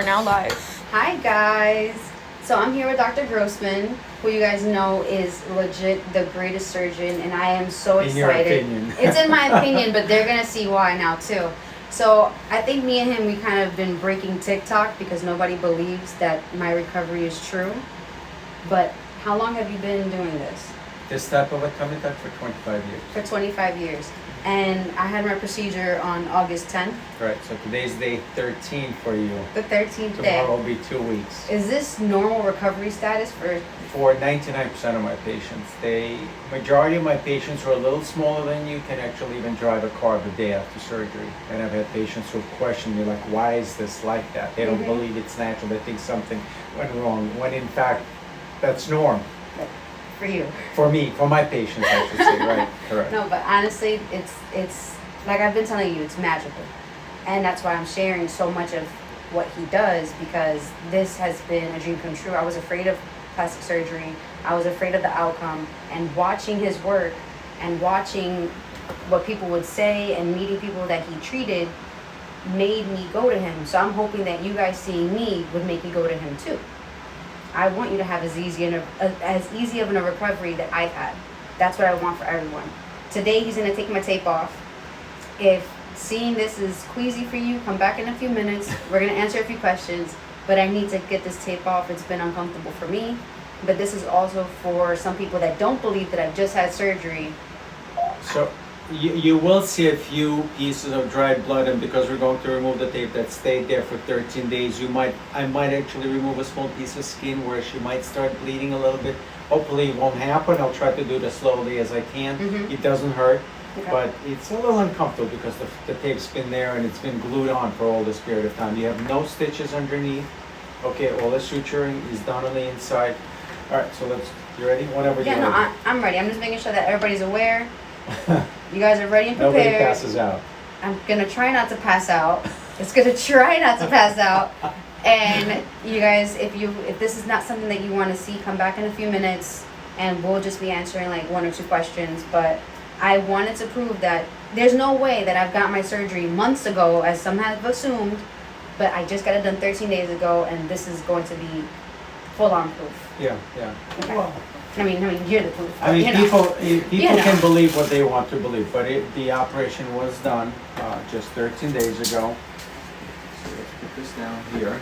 We're now live. Hi guys, so I'm here with Dr. Grossman, who you guys know is legit the greatest surgeon, and I am so excited. In your opinion. It's in my opinion, but they're gonna see why now too. So I think me and him, we kind of been breaking TikTok because nobody believes that my recovery is true. But how long have you been doing this? This type of a tummy tuck for 25 years. For 25 years. And I had my procedure on August 10th. Right, so today's day 13 for you. The 13th day. Tomorrow will be 2 weeks. Is this normal recovery status for? For 99% of my patients, majority of my patients who are a little smaller than you can actually even drive a car the day after surgery. And I've had patients who question me like, why is this like that? They don't believe it's natural. They think something went wrong, when in fact, that's norm. For you. For me, for my patients, I should say, right, correct. No, but honestly, it's like I've been telling you, it's magical. And that's why I'm sharing so much of what he does, because this has been a dream come true. I was afraid of plastic surgery. I was afraid of the outcome. And watching his work and watching what people would say and meeting people that he treated made me go to him. So I'm hoping that you guys seeing me would make you go to him too. I want you to have as easy of a recovery that I've had. That's what I want for everyone. Today he's gonna take my tape off. If seeing this is queasy for you, come back in a few minutes. We're gonna answer a few questions, but I need to get this tape off. It's been uncomfortable for me, but this is also for some people that don't believe that I've just had surgery. So you will see a few pieces of dried blood, and because we're going to remove the tape that stayed there for 13 days, I might actually remove a small piece of skin where she might start bleeding a little bit. Hopefully it won't happen. I'll try to do this slowly as I can. It doesn't hurt, but it's a little uncomfortable because the tape's been there and it's been glued on for all this period of time. You have no stitches underneath. Okay, all the suturing is done on the inside. All right, so you ready? Whenever you're ready. I'm ready. I'm just making sure that everybody's aware. You guys are ready and prepared. Nobody passes out. I'm gonna try not to pass out. It's gonna try not to pass out. And you guys, if this is not something that you want to see, come back in a few minutes, and we'll just be answering like 1 or 2 questions. But I wanted to prove that there's no way that I've got my surgery months ago, as some have assumed, but I just got it done 13 days ago, and this is going to be full-on proof. Yeah. Okay. Well, I mean, you're the proof. I mean, people can believe what they want to believe, but the operation was done just 13 days ago. So let's put this down here.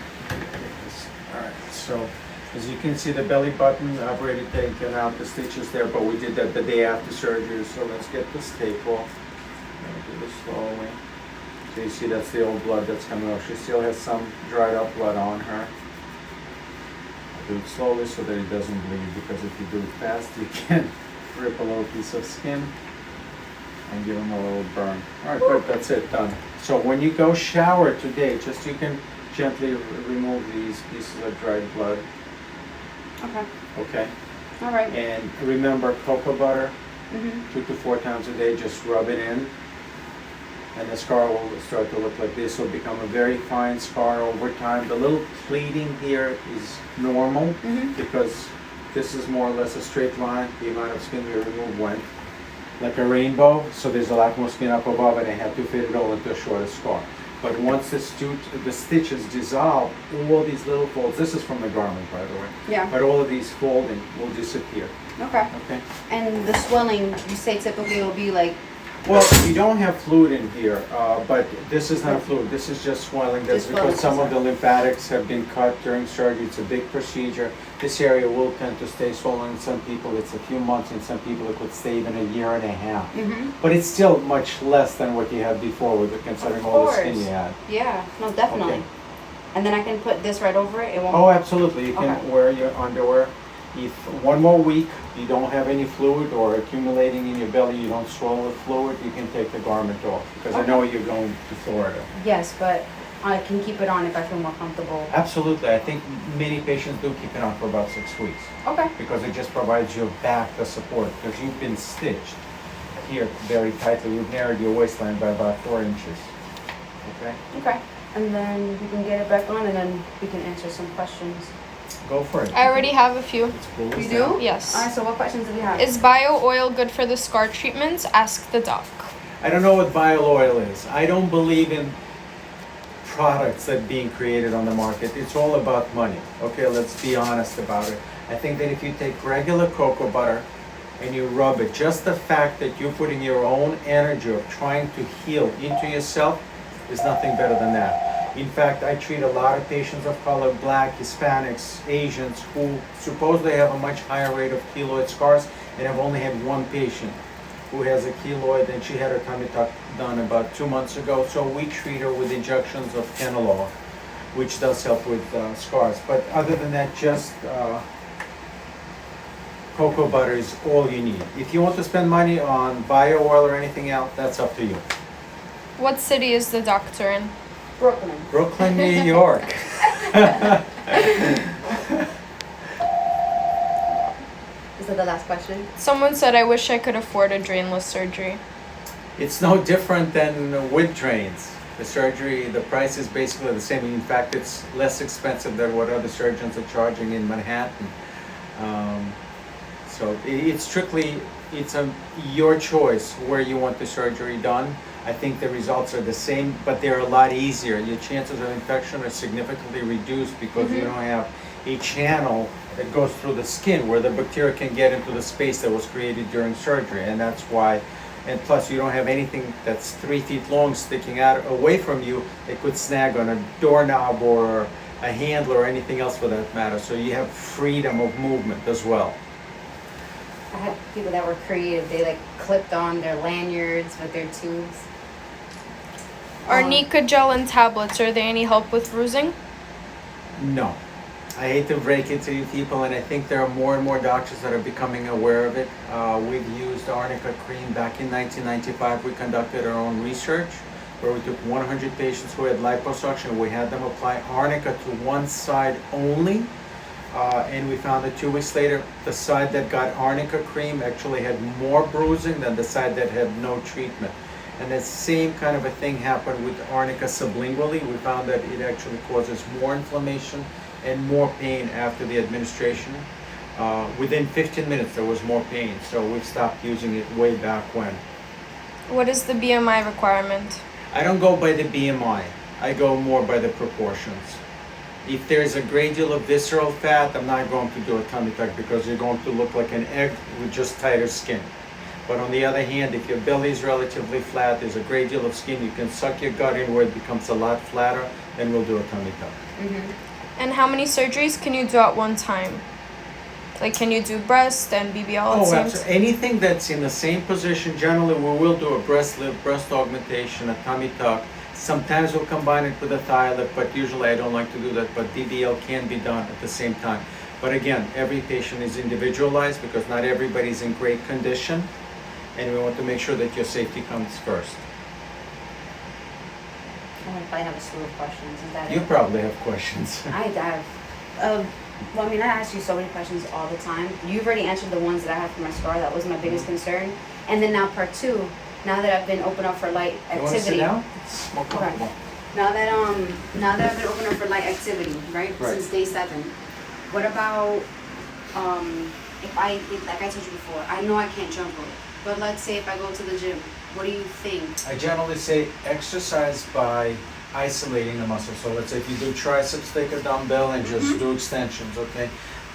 All right, so as you can see, the belly button, I've already taken out the stitches there, but we did that the day after surgery. So let's get this tape off. Do this slowly. So you see that's the old blood that's coming off. She still has some dried up blood on her. Do it slowly so that it doesn't bleed, because if you do it fast, you can rip a little piece of skin and give them a little burn. All right, good, that's it, done. So when you go shower today, just you can gently remove these pieces of dried blood. Okay. All right. And remember, cocoa butter, 2 to 4 times a day, just rub it in. And the scar will start to look like this. Will become a very fine scar over time. The little pleating here is normal because this is more or less a straight line. The amount of skin we remove went like a rainbow. So there's a lot more skin up above, and I had to fit it all into a shorter scar. But once the stitches dissolve, all these little folds, this is from the garment, by the way. Yeah. But all of these folding will disappear. Okay. And the swelling, you say typically will be like. Well, you don't have fluid in here, but this is not fluid. This is just swelling. That's because some of the lymphatics have been cut during surgery. It's a big procedure. This area will tend to stay swollen. In some people, it's a few months. In some people, it could stay even a year and a half. But it's still much less than what you had before, considering all the skin you had. Yeah, no, definitely. Okay. And then I can put this right over it. It won't. Oh, absolutely. You can wear your underwear. If 1 more week you don't have any fluid or accumulating in your belly, you don't swallow the fluid, you can take the garment off, because I know you're going to Florida. Yes, but I can keep it on if I feel more comfortable. Absolutely. I think many patients do keep it on for about 6 weeks. Okay. Because it just provides your back the support, because you've been stitched here very tightly. We've narrowed your waistline by about 4 inches. Okay? Okay. And then we can get it back on, and then we can answer some questions. Go for it. I already have a few. It's cool. You do? Yes. Alright, so what questions do we have? Is bio oil good for the scar treatments? Ask the doc. I don't know what bio oil is. I don't believe in products that are being created on the market. It's all about money. Okay, let's be honest about it. I think that if you take regular cocoa butter and you rub it, just the fact that you're putting your own energy of trying to heal into yourself is nothing better than that. In fact, I treat a lot of patients of color, Black, Hispanics, Asians, who supposedly have a much higher rate of keloid scars, and I've only had one patient who has a keloid, and she had her tummy tuck done about 2 months ago. So we treat her with injections of Kenalog, which does help with scars. But other than that, just cocoa butter is all you need. If you want to spend money on bio oil or anything else, that's up to you. What city is the doctor in? Brooklyn. Brooklyn, New York. Is that the last question? Someone said, I wish I could afford a drainless surgery. It's no different than with drains. The surgery, the price is basically the same. In fact, it's less expensive than what other surgeons are charging in Manhattan. So it's strictly, your choice where you want the surgery done. I think the results are the same, but they're a lot easier. Your chances of infection are significantly reduced because you don't have a channel that goes through the skin where the bacteria can get into the space that was created during surgery. And that's why, and plus you don't have anything that's 3 feet long sticking out away from you that could snag on a doorknob or a handle or anything else for that matter. So you have freedom of movement as well. I had people that were creative. They like clipped on their lanyards with their tubes. Arnica gel and tablets, are they any help with bruising? No. I hate to break it to you people, and I think there are more and more doctors that are becoming aware of it. We've used arnica cream back in 1995. We conducted our own research where we took 100 patients who had liposuction. We had them apply arnica to one side only, and we found that 2 weeks later, the side that got arnica cream actually had more bruising than the side that had no treatment. And the same kind of a thing happened with arnica sublingually. We found that it actually causes more inflammation and more pain after the administration. Within 15 minutes there was more pain, so we've stopped using it way back when. What is the BMI requirement? I don't go by the BMI, I go more by the proportions. If there's a great deal of visceral fat, I'm not going to do a tummy tuck because you're going to look like an egg with just tighter skin. But on the other hand, if your belly is relatively flat, there's a great deal of skin, you can suck your gut in where it becomes a lot flatter, then we'll do a tummy tuck. And how many surgeries can you do at one time? Like, can you do breast and BBL at the same time? Absolutely. Anything that's in the same position, generally we will do a breast lift, breast augmentation, a tummy tuck. Sometimes we'll combine it with a thigh lift, but usually I don't like to do that, but BBL can be done at the same time. But again, every patient is individualized because not everybody's in great condition, and we want to make sure that your safety comes first. I probably have a slew of questions. Is that You it? probably have questions. I have. Well, I mean, I ask you so many questions all the time. You've already answered the ones that I have for my scar. That was my biggest concern. And then now part 2, now that I've been open up for light You want to sit activity. down? It's more comfortable. Now that I've been open up for light activity, right? Right. Since day 7. What about if like I told you before, I know I can't jump rope, but let's say if I go to the gym, what do you think? I generally say exercise by isolating the muscle. So let's say if you do triceps, take a dumbbell and just do extensions, okay?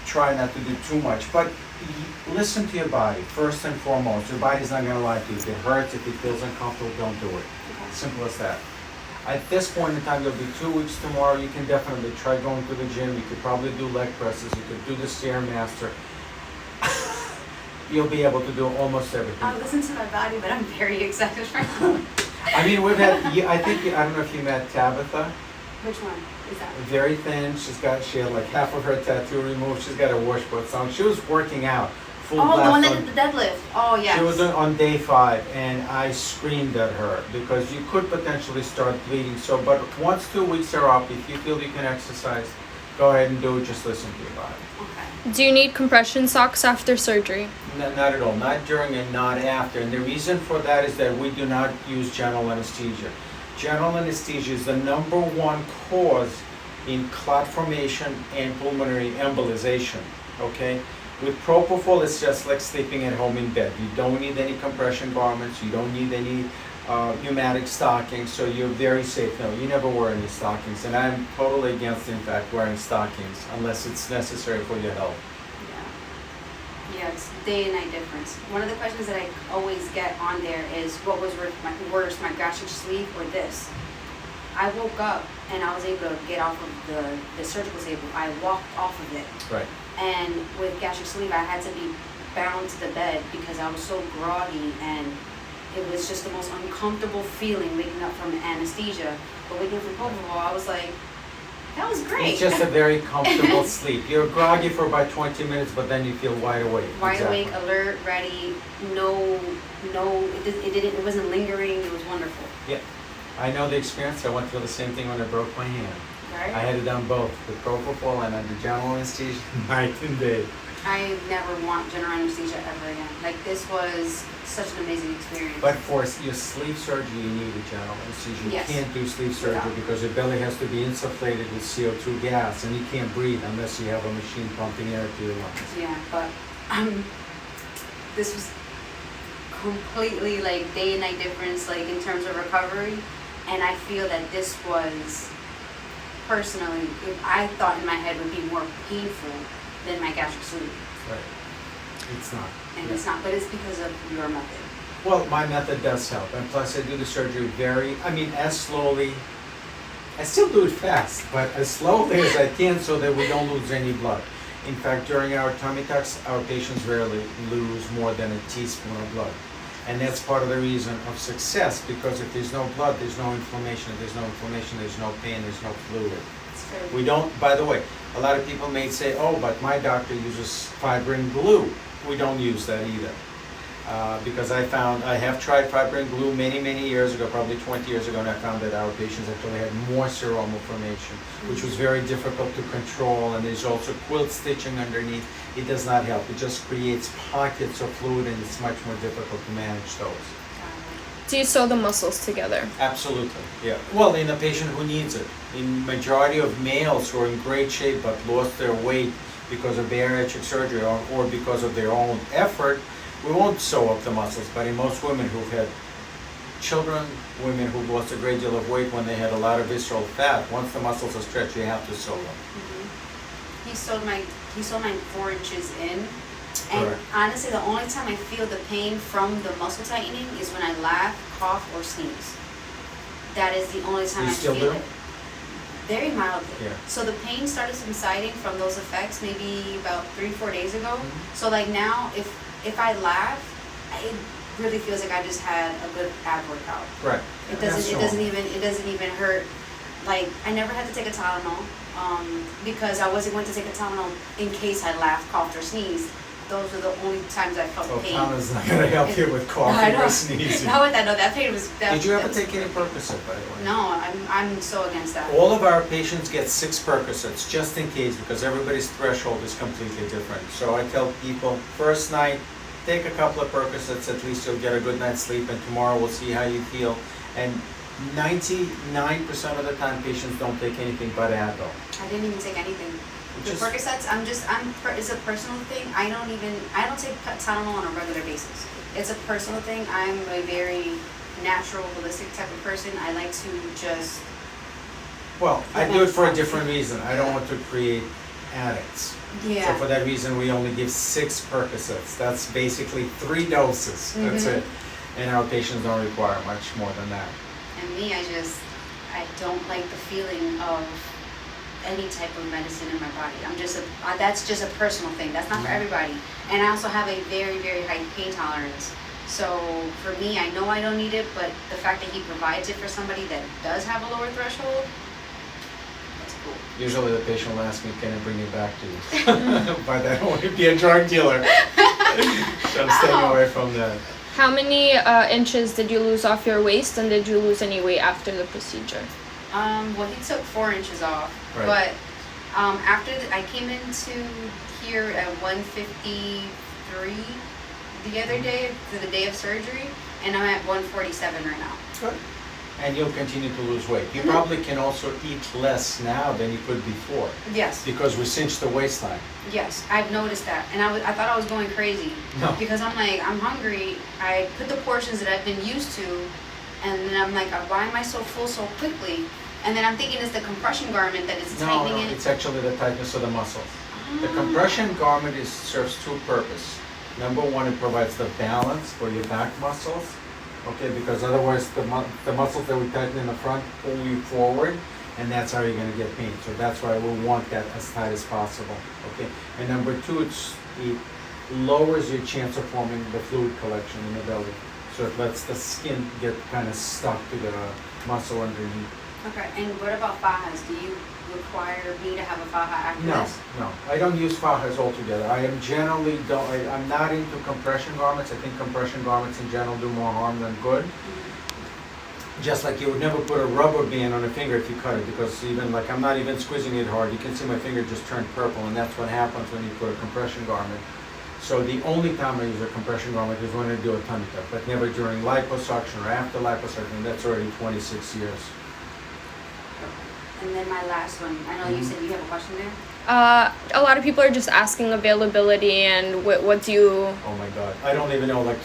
Try not to do too much, but listen to your body first and foremost. Your body's not going to lie to you. If it hurts, if it feels uncomfortable, don't do it. Okay. Simple as that. At this point in time, you'll be 2 weeks tomorrow. You can definitely try going to the gym. You could probably do leg presses. You could do the Stairmaster. You'll be able to do almost everything. I listen to my body, but I'm very excited right now. I mean, we've had, I don't know if you met Tabitha. Which one is that? Very thin. She had like half of her tattoo removed. She's got a washboard on. She was working out. Full Oh, the blast one that on- did the deadlift. Oh, yes. She was on day 5, and I screamed at her because you could potentially start bleeding. So, but once 2 weeks are up, if you feel you can exercise, go ahead and do it. Just listen to your body. Okay. Do you need compression socks after surgery? Not at all. Not during and not after. And the reason for that is that we do not use general anesthesia. General anesthesia is the #1 cause in clot formation and pulmonary embolization. Okay? With propofol, it's just like sleeping at home in bed. You don't need any compression garments. You don't need any pneumatic stockings, so you're very safe. No, you never wear any stockings, and I'm totally against, in fact, wearing stockings unless it's necessary for your health. Yeah, it's day and night difference. One of the questions that I always get on there is, what was worse, my gastric sleeve or this? I woke up and I was able to get off of the surgical table. I walked off of it. Right. And with gastric sleeve, I had to be bound to the bed because I was so groggy, and it was just the most uncomfortable feeling waking up from anesthesia. But waking up from propofol, I was like, that was great. It's just a very comfortable sleep. You're groggy for about 20 minutes, but then you feel wide awake. Wide awake, alert, ready. It wasn't lingering. It was wonderful. Yeah, I know the experience. I went through the same thing when I broke my hand. Right? I had it done both, with propofol and under general anesthesia, night and day. I never want general anesthesia ever again. Like, this was such an amazing experience. But for your sleeve surgery, you need a general anesthesia. Yes. You can't do sleeve surgery because your belly has to be insufflated with CO2 gas, and you can't breathe unless you have a machine pumping air to your lungs. Yeah, but this was completely like day and night difference, like in terms of recovery. And I feel that this was, personally, I thought in my head would be more painful than my gastric sleeve. Right. It's not. And it's not, but it's because of your method. Well, my method does help, and plus I do the surgery as slowly. I still do it fast, but as slowly as I can so that we don't lose any blood. In fact, during our tummy tucks, our patients rarely lose more than a teaspoon of blood. And that's part of the reason of success, because if there's no blood, there's no inflammation. If there's no inflammation, there's no pain, there's no fluid. We don't, by the way, a lot of people may say, oh, but my doctor uses fibrin glue. We don't use that either. Because I have tried fibrin glue many years ago, probably 20 years ago, and I found that our patients actually had more seromal formation, which was very difficult to control, and there's also quilt stitching underneath. It does not help. It just creates pockets of fluid, and it's much more difficult to manage those. Do you sew the muscles together? Absolutely, yeah. Well, in a patient who needs it. In majority of males who are in great shape but lost their weight because of bariatric surgery or because of their own effort, we won't sew up the muscles. But in most women who've had children, women who've lost a great deal of weight when they had a lot of visceral fat, once the muscles are stretched, you have to sew them. Mm-hmm. He sewed mine 4 inches in. And Correct. honestly, the only time I feel the pain from the muscle tightening is when I laugh, cough, or sneeze. That is the only time I feel it. Very mildly. Yeah. So the pain started subsiding from those effects maybe about 3-4 days ago. Mm-hmm. So like now, if I laugh, it really feels like I just had a good ab workout. Right. It doesn't even hurt. Like, I never had to take a Tylenol because I wasn't going to take a Tylenol in case I laughed, coughed, or sneezed. Those were the only times I felt pain. Tylenol's not going to help you with coughing or sneezing. Not with that. No, that pain was. Did you ever take any Percocet, by the way? No, I'm so against that. All of our patients get 6 Percocets, just in case, because everybody's threshold is completely different. So I tell people, first night, take a couple of Percocets, at least you'll get a good night's sleep, and tomorrow we'll see how you feel. And 99% of the time, patients don't take anything but Advil. I didn't even take anything. The Percocets, it's a personal thing. I don't take Tylenol on a regular basis. It's a personal thing. I'm a very natural, holistic type of person. I like to just. Well, I do it for a different reason. I don't want to create addicts. Yeah. So for that reason, we only give 6 Percocets. That's basically 3 doses. Mm-hmm. That's it. And our patients don't require much more than that. And me, I don't like the feeling of any type of medicine in my body. That's just a personal thing. That's not for everybody. And I also have a very, very high pain tolerance. So for me, I know I don't need it, but the fact that he provides it for somebody that does have a lower threshold, that's cool. Usually the patient will ask me, can I bring it back to you? But I don't want to be a drug dealer. So I'm staying away from that. How many inches did you lose off your waist, and did you lose any weight after the procedure? Well, he took 4 inches off, Right. but after I came into here at 153 the other day, for the day of surgery, and I'm at 147 right now. Good. And you'll continue to lose weight. You probably can also eat less now than you could before. Yes. Because we cinched the waistline. Yes, I've noticed that, and I thought I was going crazy. No. Because I'm hungry. I put the portions that I've been used to, And then I'm like, why am I so full so quickly? And then I'm thinking it's the compression garment that is tightening it. It's actually the tightness of the muscles. The compression garment serves two purposes. Number one, it provides the balance for your back muscles, okay, because otherwise the muscles that we tighten in the front pull you forward, and that's how you're going to get pain. So that's why we want that as tight as possible, okay. And number two, it lowers your chance of forming the fluid collection in the belly. So it lets the skin get kind of stuck to the muscle underneath. Okay, and what about fajas? Do you require me to have a faja after this? No, I don't use fajas altogether. I am generally I'm not into compression garments. I think compression garments in general do more harm than good. Just like you would never put a rubber band on a finger if you cut it, because even like I'm not even squeezing it hard. You can see my finger just turn purple, and that's what happens when you put a compression garment. So the only time I use a compression garment is when I do a tummy tuck, but never during liposuction or after liposuction. That's already 26 years. And then my last one. I know you said you have a question there. A lot of people are just asking availability and what do you... Oh my God, I don't even know, like,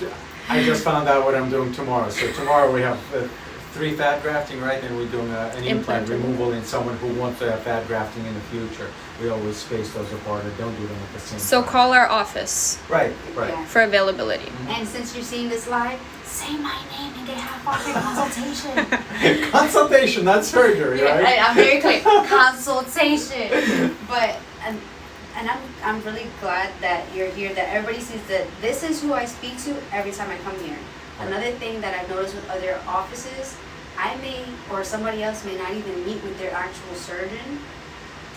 I just found out what I'm doing tomorrow. So tomorrow we have 3 fat grafting, right? And we're doing an implant removal in someone who wants to have fat grafting in the future. We always space those apart and don't do them at the same time. So call our office. Right. Yeah. For availability. Mm-hmm. And since you're seeing this live, say my name and get half off your consultation. Consultation, not surgery, right? I'm very clear. Consultation. But and I'm really glad that you're here. That everybody sees that this is who I speak to every time I come here. Another thing that I've noticed with other offices, I may or somebody else may not even meet with their actual surgeon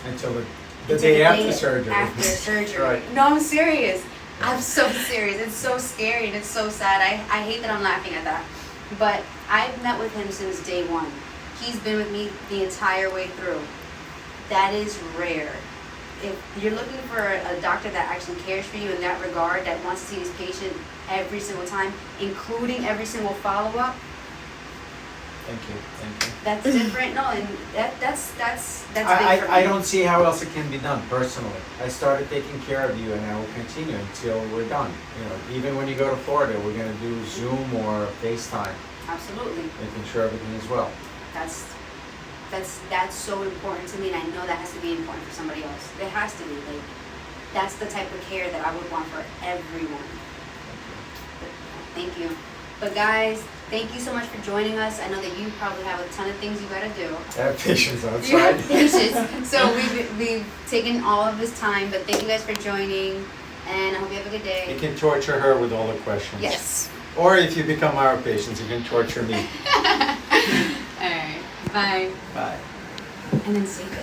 until the day after surgery. After surgery. Right. No, I'm serious. I'm so serious. It's so scary and it's so sad. I hate that I'm laughing at that. But I've met with him since day one. He's been with me the entire way through. That is rare. If you're looking for a doctor that actually cares for you in that regard, that wants to see his patient every single time, including every single follow-up, Thank you. that's different. No, and that's big for me. I don't see how else it can be done personally. I started taking care of you, and I will continue until we're done. You know, even when you go to Florida, we're going to do Zoom or FaceTime. Absolutely. Making sure everything is well. That's so important to me, and I know that has to be important for somebody else. It has to be. Like, that's the type of care that I would want for everyone. Thank you. But guys, thank you so much for joining us. I know that you probably have a ton of things you got to do. I have patience outside. You have patience. So we've taken all of this time, but thank you guys for joining, and I hope you have a good day. You can torture her with all the questions. Yes. Or if you become our patients, you can torture me. All right. Bye. Bye. And then save it.